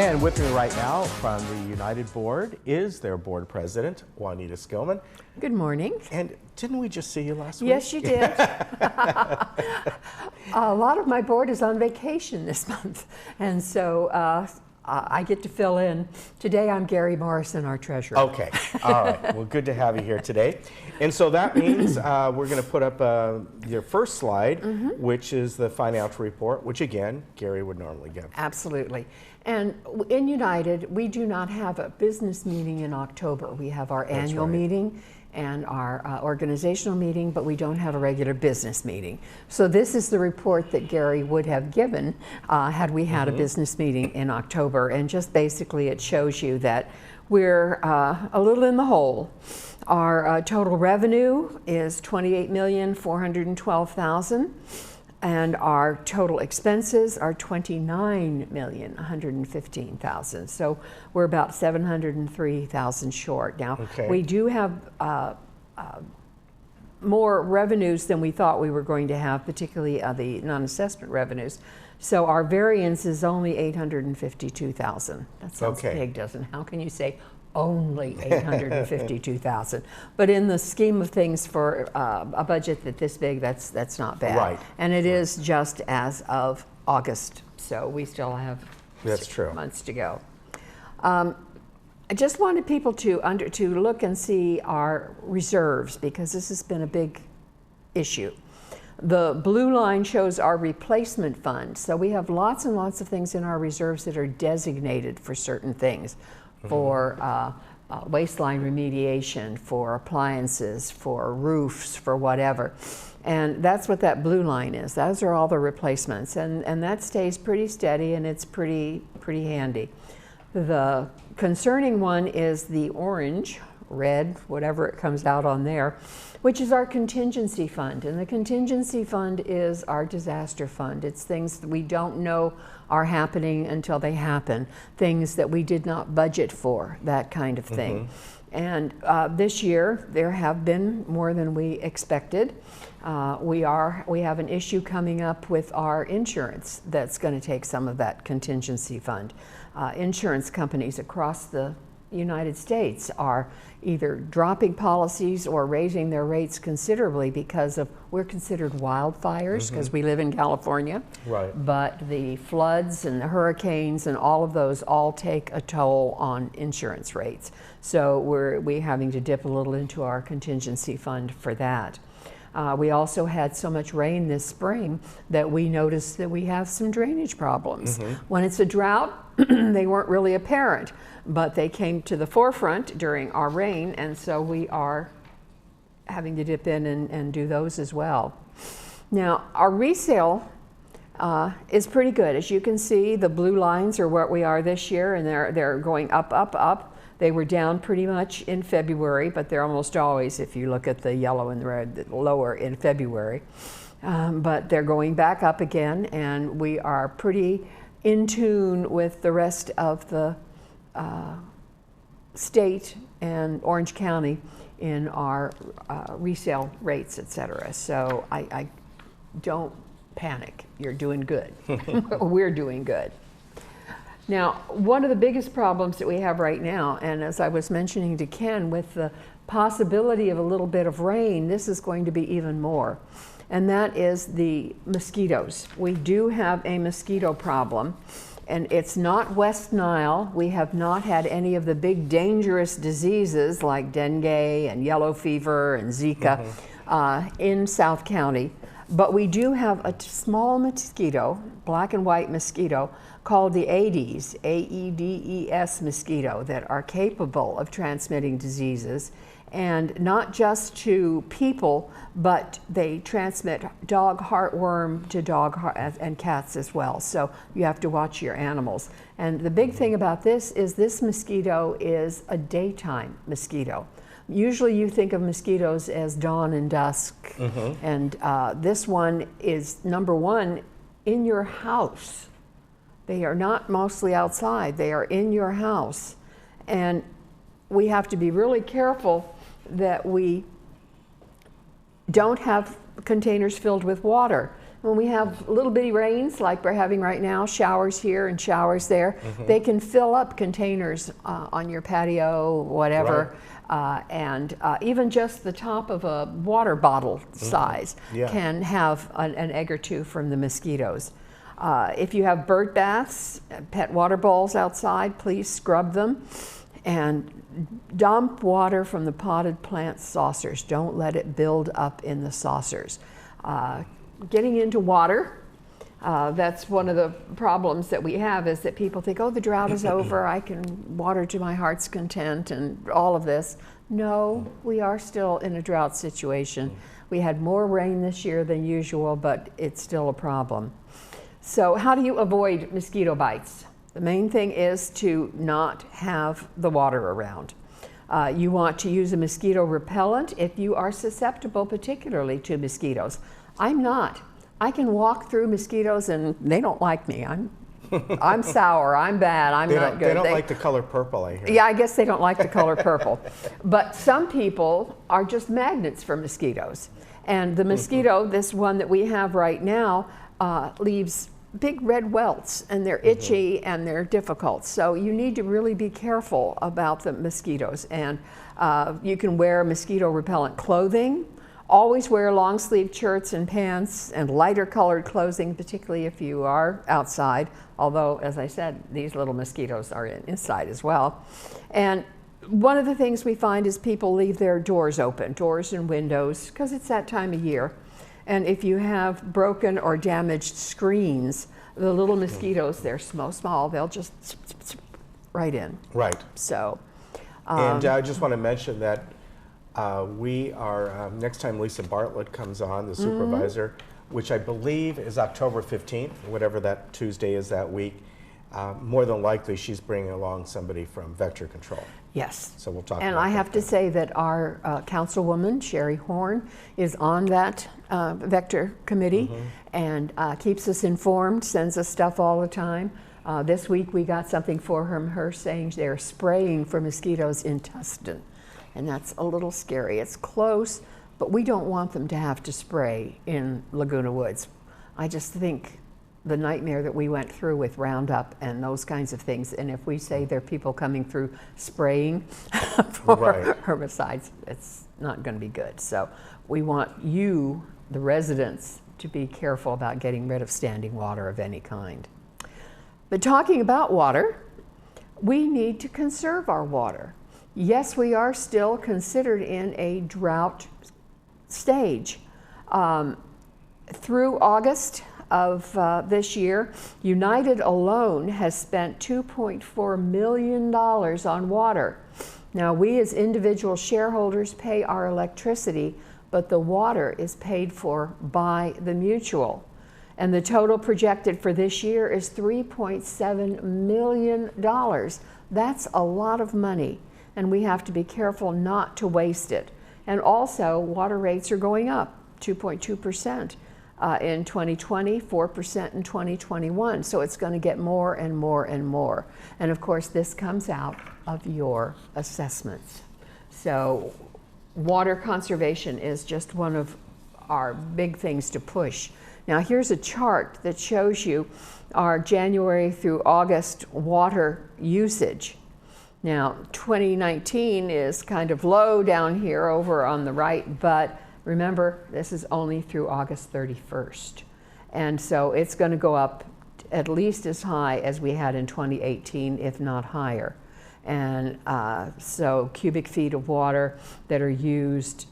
And with me right now from the United Board is their board president, Juanita Skillman. Good morning. And didn't we just see you last week? Yes, you did. A lot of my board is on vacation this month, and so I get to fill in. Today I'm Gary Morrison, our treasurer. Okay, all right. Well, good to have you here today. And so that means we're going to put up your first slide, which is the financial report, which again, Gary would normally give. Absolutely. And in United, we do not have a business meeting in October. We have our annual meeting and our organizational meeting, but we don't have a regular business meeting. So this is the report that Gary would have given had we had a business meeting in October. And just basically it shows you that we're a little in the hole. Our total revenue is $28,412,000. And our total expenses are $29,115,000. So we're about $703,000 short. Now, we do have more revenues than we thought we were going to have, particularly the non-assessment revenues. So our variance is only $852,000. That sounds big, doesn't it? How can you say only $852,000? But in the scheme of things for a budget that this big, that's not bad. Right. And it is just as of August, so we still have months to go. I just wanted people to look and see our reserves, because this has been a big issue. The blue line shows our replacement fund. So we have lots and lots of things in our reserves that are designated for certain things. For waistline remediation, for appliances, for roofs, for whatever. And that's what that blue line is. Those are all the replacements. And that stays pretty steady, and it's pretty handy. The concerning one is the orange, red, whatever it comes out on there, which is our contingency fund. And the contingency fund is our disaster fund. It's things that we don't know are happening until they happen, things that we did not budget for, that kind of thing. And this year, there have been more than we expected. We have an issue coming up with our insurance that's going to take some of that contingency fund. Insurance companies across the United States are either dropping policies or raising their rates considerably because we're considered wildfires because we live in California. Right. But the floods and the hurricanes and all of those all take a toll on insurance rates. So we're having to dip a little into our contingency fund for that. We also had so much rain this spring that we noticed that we have some drainage problems. When it's a drought, they weren't really apparent, but they came to the forefront during our rain, and so we are having to dip in and do those as well. Now, our resale is pretty good. As you can see, the blue lines are what we are this year, and they're going up, up, up. They were down pretty much in February, but they're almost always, if you look at the yellow and the red, lower in February. But they're going back up again, and we are pretty in tune with the rest of the state and Orange County in our resale rates, etc. So I don't panic. You're doing good. We're doing good. Now, one of the biggest problems that we have right now, and as I was mentioning to Ken, with the possibility of a little bit of rain, this is going to be even more. And that is the mosquitoes. We do have a mosquito problem, and it's not West Nile. We have not had any of the big dangerous diseases like dengue and yellow fever and Zika in South County. But we do have a small mosquito, black and white mosquito, called the Aedes, A-E-D-E-S mosquito, that are capable of transmitting diseases, and not just to people, but they transmit dog heartworm to dog and cats as well. So you have to watch your animals. And the big thing about this is this mosquito is a daytime mosquito. Usually you think of mosquitoes as dawn and dusk, and this one is, number one, in your house. They are not mostly outside, they are in your house. And we have to be really careful that we don't have containers filled with water, when we have little bitty rains like we're having right now, showers here and showers there, they can fill up containers on your patio, whatever. And even just the top of a water bottle size can have an egg or two from the mosquitoes. If you have bird baths, pet water bowls outside, please scrub them. And dump water from the potted plant saucers. Don't let it build up in the saucers. Getting into water, that's one of the problems that we have, is that people think, oh, the drought is over, I can water to my heart's content and all of this. No, we are still in a drought situation. We had more rain this year than usual, but it's still a problem. So how do you avoid mosquito bites? The main thing is to not have the water around. You want to use a mosquito repellent if you are susceptible particularly to mosquitoes. I'm not. I can walk through mosquitoes and they don't like me. I'm sour, I'm bad, I'm not good. They don't like the color purple, I hear. Yeah, I guess they don't like the color purple. But some people are just magnets for mosquitoes. And the mosquito, this one that we have right now, leaves big red welts, and they're itchy and they're difficult. So you need to really be careful about the mosquitoes. And you can wear mosquito repellent clothing. Always wear long sleeve shirts and pants and lighter colored clothing, particularly if you are outside. Although, as I said, these little mosquitoes are inside as well. And one of the things we find is people leave their doors open, doors and windows, because it's that time of year. And if you have broken or damaged screens, the little mosquitoes, they're small, they'll just right in. Right. So. And I just want to mention that we are, next time Lisa Bartlett comes on, the supervisor, which I believe is October 15th, whatever that Tuesday is that week, more than likely she's bringing along somebody from Vector Control. Yes. So we'll talk and about I that have to say that our councilwoman, Sherry Horn, is on that Vector committee and keeps us informed, sends us stuff all the time. This week we got something from her saying they're spraying for mosquitoes in Tustin. And that's a little scary. It's close, but we don't want them to have to spray in Laguna Woods. I just think the nightmare that we went through with Roundup and those kinds of things, and if we say there are people coming through spraying for herbicides, it's not going to be good. So we want you, the residents, to be careful about getting rid of standing water of any kind. But talking about water, we need to conserve our water. Yes, we are still considered in a drought stage. Through August of this year, United alone has spent $2.4 million on water. Now, we as individual shareholders pay our electricity, but the water is paid for by the mutual. And the total projected for this year is $3.7 million. That's a lot of money, and we have to be careful not to waste it. And also, water rates are going up, 2.2%. In 2020, 4% in 2021. So it's going to get more and more and more. And of course, this comes out of your assessments. So water conservation is just one of our big things to push. Now here's a chart that shows you our January through August water usage. Now 2019 is kind of low down here over on the right, but remember, this is only through August 31st. And so it's going to go up at least as high as we had in 2018, if not higher. And so cubic feet of water that are used,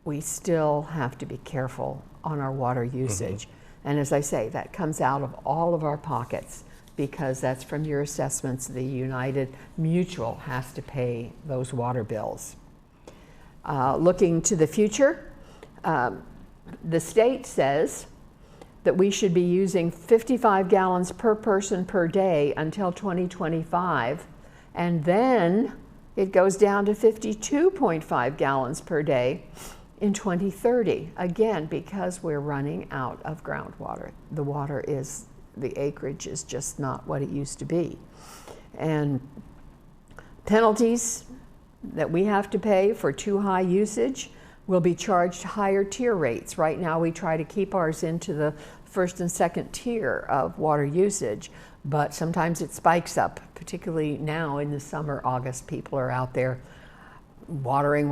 we still have to be careful on our water usage. And as I say, that comes out of all of our pockets because that's from your assessments. The United Mutual has to pay those water bills. Looking to the future, the state says that we should be using 55 gallons per person per day until 2025, and then it goes down to 52.5 gallons per day in 2030, again, because we're running out of groundwater. The acreage is just not what it used to be. And penalties that we have to pay for too high usage, will be charged higher tier rates. Right now we try to keep ours into the first and second tier of water usage, but sometimes it spikes up, particularly now in the summer, August. People are out there watering,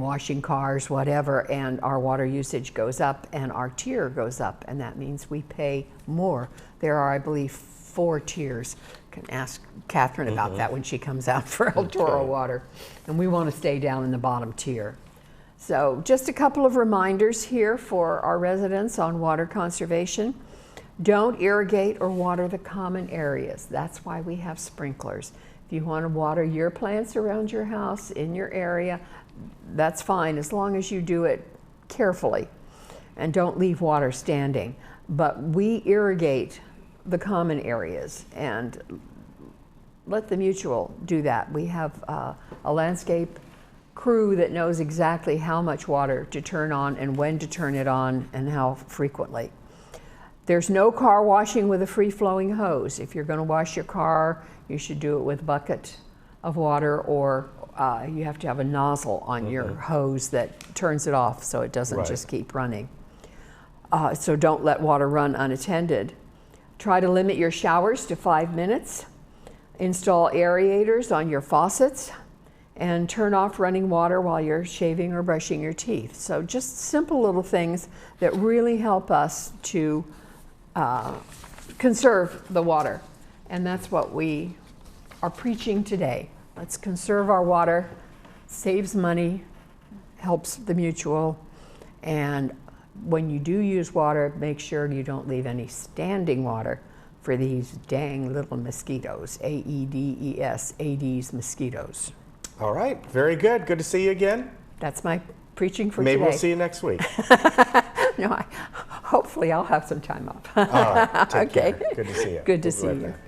washing cars, whatever, and our water usage goes up and our tier goes up, and that means we pay more. There are, I believe, 4 tiers. Can ask Catherine about that when she comes out for El Toro water. And we want to stay down in the bottom tier. So just a couple of reminders here for our residents on water conservation. Don't irrigate or water the common areas. That's why we have sprinklers. If you want to water your plants around your house, in your area, that's fine, as long as you do it carefully and don't leave water standing. But we irrigate the common areas and let the mutual do that. We have a landscape crew that knows exactly how much water to turn on and when to turn it on and how frequently. There's no car washing with a free-flowing hose. If you're going to wash your car, you should do it with a bucket of water, or you have to have a nozzle on your hose that turns it off so it doesn't just keep running. So don't let water run unattended. Try to limit your showers to 5 minutes. Install aerators on your faucets, and turn off running water while you're shaving or brushing your teeth. So just simple little things that really help us to conserve the water. And that's what we are preaching today. Let's conserve our water. Saves money, helps the mutual, and when you do use water, make sure you don't leave any standing water for these dang little mosquitoes, AEDES, Aedes mosquitoes. All right, very good. Good to see you again. That's my preaching for today. Maybe we'll see you next week. No, hopefully I'll have some time off. All right, take Okay. care. Good to see you. Good to We'll be see right you. back.